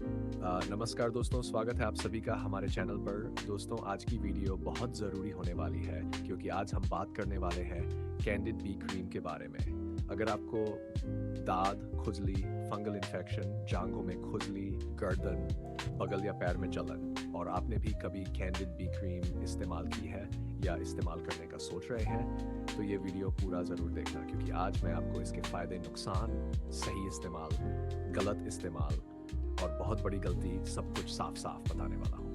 नमस्कार दोस्तों, स्वागत है आप सभी का हमारे चैनल पर। दोस्तों, आज की वीडियो बहुत ज़रूरी होने वाली है क्योंकि आज हम बात करने वाले हैं कैंडिड बी क्रीम के बारे में। अगर आपको दाद, खुजली, फंगल इन्फेक्शन, जांघों में खुजली, गर्दन, बगल या पैर में जलन और आपने भी कभी कैंडिड बी क्रीम इस्तेमाल की है या इस्तेमाल करने का सोच रहे हैं, तो ये वीडियो पूरा ज़रूर देखना क्योंकि आज मैं आपको इसके फ़ायदे, नुकसान, सही इस्तेमाल, गलत इस्तेमाल और बहुत बड़ी गलती सब कुछ साफ साफ बताने वाला हूँ।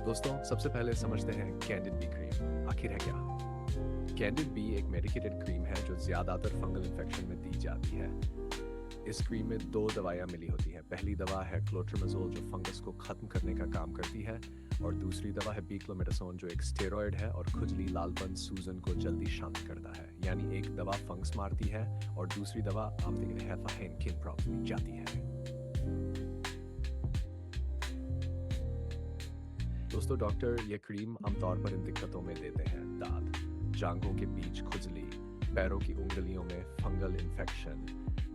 दोस्तों, सबसे पहले समझते हैं कैंडिड बी क्रीम आखिर है क्या। कैंडिड बी एक मेडिकेटेड क्रीम है जो ज़्यादातर फंगल इन्फेक्शन में दी जाती है। इस क्रीम में दो दवाइयाँ मिली होती हैं। पहली दवा है क्लोट्रिमज़ोल जो फंगस को ख़त्म करने का काम करती है और दूसरी दवा है बीक्लोमेटासोन जो एक स्टेरॉयड है और खुजली, लालपन, सूजन को जल्दी शांत करता है। यानी एक दवा फंगस मारती है और दूसरी दवा आप देख रहे हैं फाहेनकिन प्रॉब्लम जाती है। दोस्तों, डॉक्टर ये क्रीम आमतौर पर इन दिक्कतों में देते हैं: दाद, जांघों के बीच खुजली, पैरों की उंगलियों में फंगल इन्फेक्शन,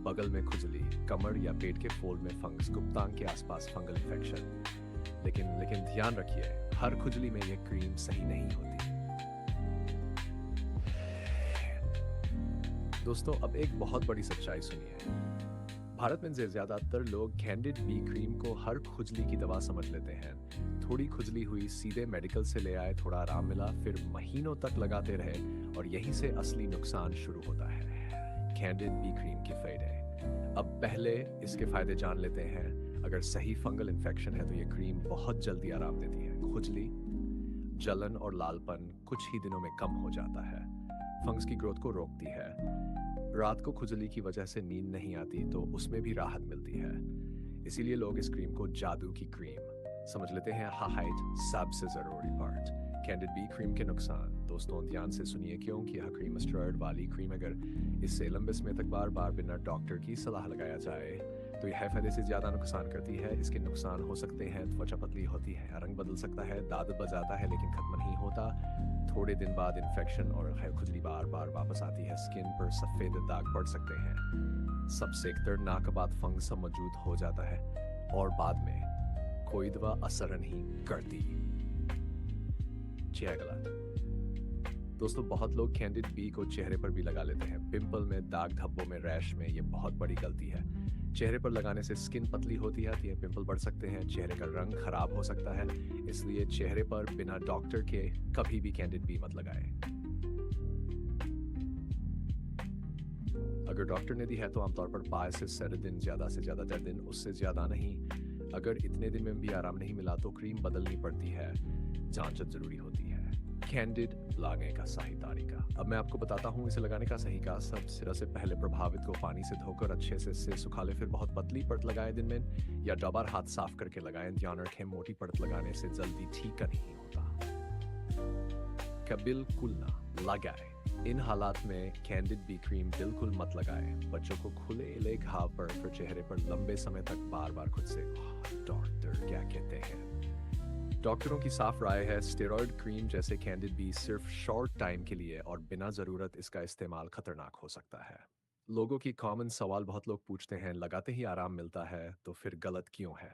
बगल में खुजली, कमर या पेट के फोल्ड में फंगस, गुप्तांग के आसपास फंगल इन्फेक्शन। लेकिन ध्यान रखिए, हर खुजली में यह क्रीम सही नहीं होती। दोस्तों, अब एक बहुत बड़ी सच्चाई सुनिए। भारत में ज्यादातर लोग कैंडिड बी क्रीम को हर खुजली की दवा समझ लेते हैं। थोड़ी खुजली हुई, सीधे मेडिकल से ले आए, थोड़ा आराम मिला, फिर महीनों तक लगाते रहे और यहीं से असली नुकसान शुरू होता है। कैंडिड बी क्रीम के फायदे। अब पहले इसके फायदे जान लेते हैं। अगर सही फंगल इन्फेक्शन है तो ये क्रीम बहुत जल्दी आराम देती है। खुजली, जलन और लालपन कुछ ही दिनों में कम हो जाता है। फंगस की ग्रोथ को रोकती है। रात को खुजली की वजह से नींद नहीं आती तो उसमें भी राहत मिलती है। इसीलिए लोग इस क्रीम को जादू की क्रीम समझ लेते हैं। हाइट सबसे जरूरी पार्ट, कैंडिड बी क्रीम के नुकसान। दोस्तों, ध्यान से सुनिए क्योंकि यह क्रीम स्टेरॉयड वाली क्रीम अगर इससे लंबे समय तक बार बार बिना डॉक्टर की सलाह लगाया जाए तो यह फायदे से ज़्यादा नुकसान करती है। इसके नुकसान हो सकते हैं: त्वचा पतली होती है, रंग बदल सकता है, दाद बजाता है लेकिन खत्म नहीं होता, थोड़े दिन बाद इन्फेक्शन और खुजली बार बार वापस आती है, स्किन पर सफ़ेद दाग पड़ सकते हैं, सबसे दर्दनाक बात फंगस मौजूद हो जाता है और बाद में कोई दवा असर नहीं करती। जी गलत। दोस्तों, बहुत लोग कैंडिड बी को चेहरे पर भी लगा लेते हैं। पिंपल में, दाग धब्बों में, रैश में। ये बहुत बड़ी गलती है। चेहरे पर लगाने से स्किन पतली होती है, पिंपल बढ़ सकते हैं, चेहरे का रंग खराब हो सकता है। इसलिए चेहरे पर बिना डॉक्टर के कभी भी कैंडिड बी मत लगाएं। अगर डॉक्टर ने दी है तो आमतौर पर 5 से 7 दिन, ज़्यादा से ज़्यादा 10 दिन, उससे ज़्यादा नहीं। अगर इतने दिन में भी आराम नहीं मिला तो क्रीम बदलनी पड़ती है, जांच जरूरी होती है। कैंडिड लगाने का सही तरीका अब मैं आपको बताता हूँ। इसे लगाने का सही का सबसे पहले प्रभावित को पानी से धोकर अच्छे से सुखा ले, फिर बहुत पतली परत लगाए दिन में या डबार हाथ साफ करके लगाएं। ध्यान रखें, मोटी परत लगाने से जल्दी ठीक नहीं होता। क्या बिल्कुल ना लगाए। इन हालात में कैंडिड बी क्रीम बिल्कुल मत लगाएं। बच्चों को खुले घाव पर फिर चेहरे पर लंबे समय तक बार बार खुद से डॉक्टर क्या कहते हैं। डॉक्टरों की साफ राय है स्टेरॉयड क्रीम जैसे कैंडिड बी सिर्फ शॉर्ट टाइम के लिए और बिना ज़रूरत इसका इस्तेमाल खतरनाक हो सकता है। लोगों की कॉमन सवाल बहुत लोग पूछते हैं, लगाते ही आराम मिलता है तो फिर गलत क्यों है।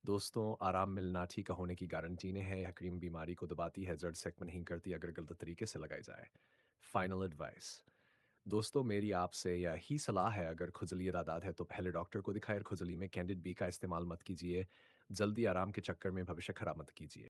दोस्तों, आराम मिलना, ठीक होने की गारंटी नहीं है। यह क्रीम बीमारी को दबाती है, जड़ सेकमेंट नहीं करती अगर गलत तरीके से लगाई जाए। Final advice. दोस्तों, मेरी आपसे यही सलाह है, अगर खुजली दादाद है तो पहले डॉक्टर को दिखाएं। खुजली में कैंडिड बी का इस्तेमाल मत कीजिए। जल्दी आराम के चक्कर में भविष्य खराब मत कीजिए।